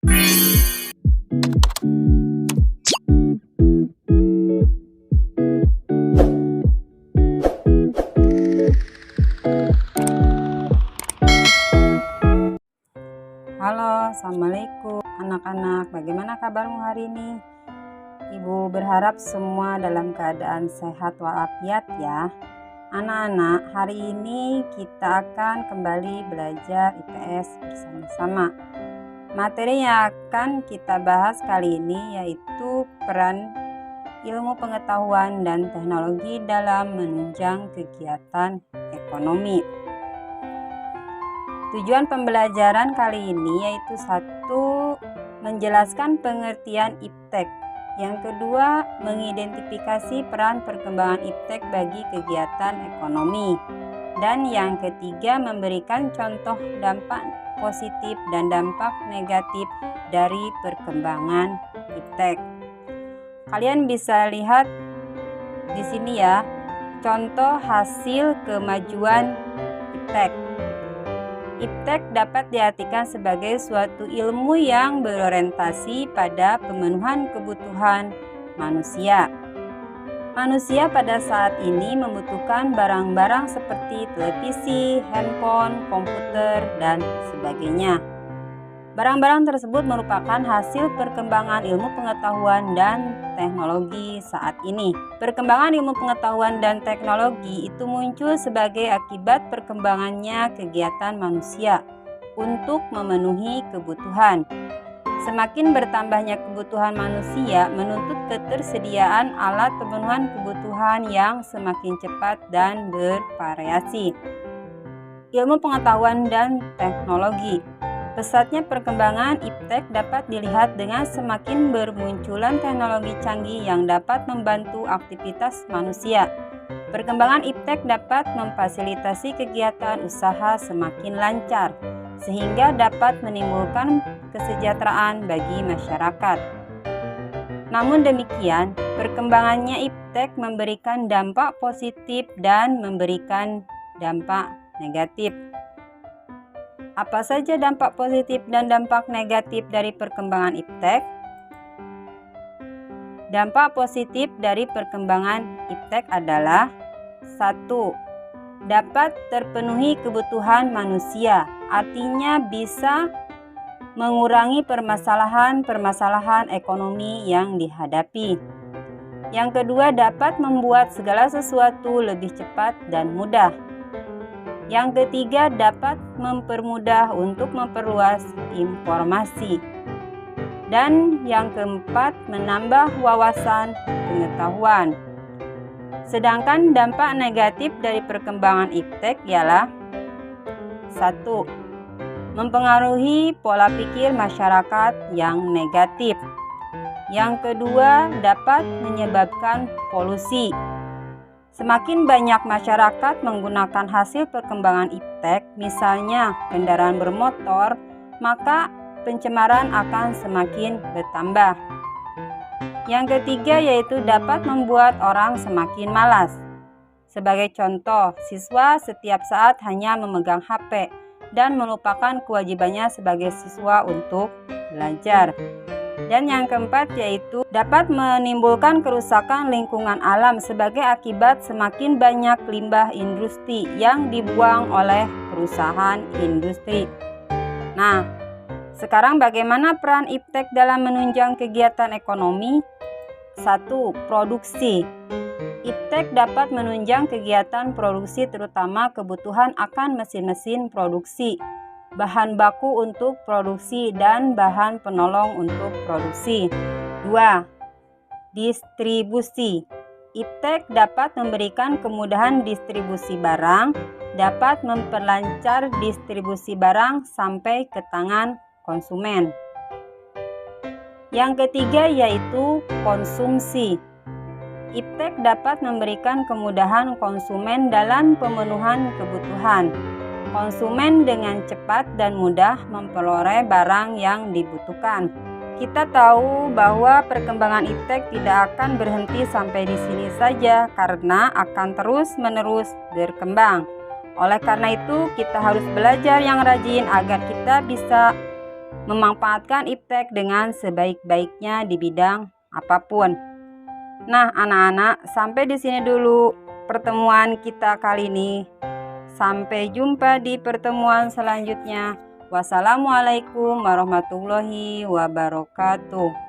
Halo, assalamualaikum anak-anak. Bagaimana kabarmu hari ini? Ibu berharap semua dalam keadaan sehat walafiat ya. Anak-anak, hari ini kita akan kembali belajar IPS bersama-sama. Materi yang akan kita bahas kali ini yaitu peran ilmu pengetahuan dan teknologi dalam menunjang kegiatan ekonomi. Tujuan pembelajaran kali ini yaitu satu, menjelaskan pengertian iptek. Yang kedua, mengidentifikasi peran perkembangan iptek bagi kegiatan ekonomi. Dan yang ketiga, memberikan contoh dampak positif dan dampak negatif dari perkembangan iptek. Kalian bisa lihat di sini ya, contoh hasil kemajuan iptek. Iptek dapat diartikan sebagai suatu ilmu yang berorientasi pada pemenuhan kebutuhan manusia. Manusia pada saat ini membutuhkan barang-barang seperti televisi, handphone, komputer, dan sebagainya. Barang-barang tersebut merupakan hasil perkembangan ilmu pengetahuan dan teknologi saat ini. Perkembangan ilmu pengetahuan dan teknologi itu muncul sebagai akibat perkembangannya kegiatan manusia untuk memenuhi kebutuhan. Semakin bertambahnya kebutuhan manusia menuntut ketersediaan alat pemenuhan kebutuhan yang semakin cepat dan bervariasi. Ilmu pengetahuan dan teknologi. Pesatnya perkembangan iptek dapat dilihat dengan semakin bermunculan teknologi canggih yang dapat membantu aktivitas manusia. Perkembangan iptek dapat memfasilitasi kegiatan usaha semakin lancar, sehingga dapat menimbulkan kesejahteraan bagi masyarakat. Namun demikian, perkembangannya iptek memberikan dampak positif dan memberikan dampak negatif. Apa saja dampak positif dan dampak negatif dari perkembangan iptek? Dampak positif dari perkembangan iptek adalah 1. Dapat terpenuhi kebutuhan manusia, artinya bisa mengurangi permasalahan ekonomi yang dihadapi. Yang kedua, dapat membuat segala sesuatu lebih cepat dan mudah. Yang ketiga, dapat mempermudah untuk memperluas informasi. Dan yang keempat, menambah wawasan pengetahuan. Sedangkan dampak negatif dari perkembangan iptek ialah 1. Mempengaruhi pola pikir masyarakat yang negatif. Yang kedua, dapat menyebabkan polusi. Semakin banyak masyarakat menggunakan hasil perkembangan iptek, misalnya kendaraan bermotor, maka pencemaran akan semakin bertambah. Yang ketiga yaitu dapat membuat orang semakin malas. Sebagai contoh, siswa setiap saat hanya memegang HP dan melupakan kewajibannya sebagai siswa untuk belajar. Dan yang keempat yaitu dapat menimbulkan kerusakan lingkungan alam sebagai akibat semakin banyak limbah industri yang dibuang oleh perusahaan industri. Nah, sekarang bagaimana peran iptek dalam menunjang kegiatan ekonomi? 1. Produksi. Iptek dapat menunjang kegiatan produksi terutama kebutuhan akan mesin-mesin produksi, bahan baku untuk produksi, dan bahan penolong untuk produksi. 2. Distribusi. Iptek dapat memberikan kemudahan distribusi barang, dapat memperlancar distribusi barang sampai ke tangan konsumen. Yang ketiga yaitu konsumsi. Iptek dapat memberikan kemudahan konsumen dalam pemenuhan kebutuhan. Konsumen dengan cepat dan mudah memperoleh barang yang dibutuhkan. Kita tahu bahwa perkembangan iptek tidak akan berhenti sampai di sini saja karena akan terus-menerus berkembang. Oleh karena itu, kita harus belajar yang rajin agar kita bisa memanfaatkan iptek dengan sebaik-baiknya di bidang apapun. Nah, anak-anak, sampai di sini dulu pertemuan kita kali ini. Sampai jumpa di pertemuan selanjutnya. Wassalamualaikum warahmatullahi wabarakatuh.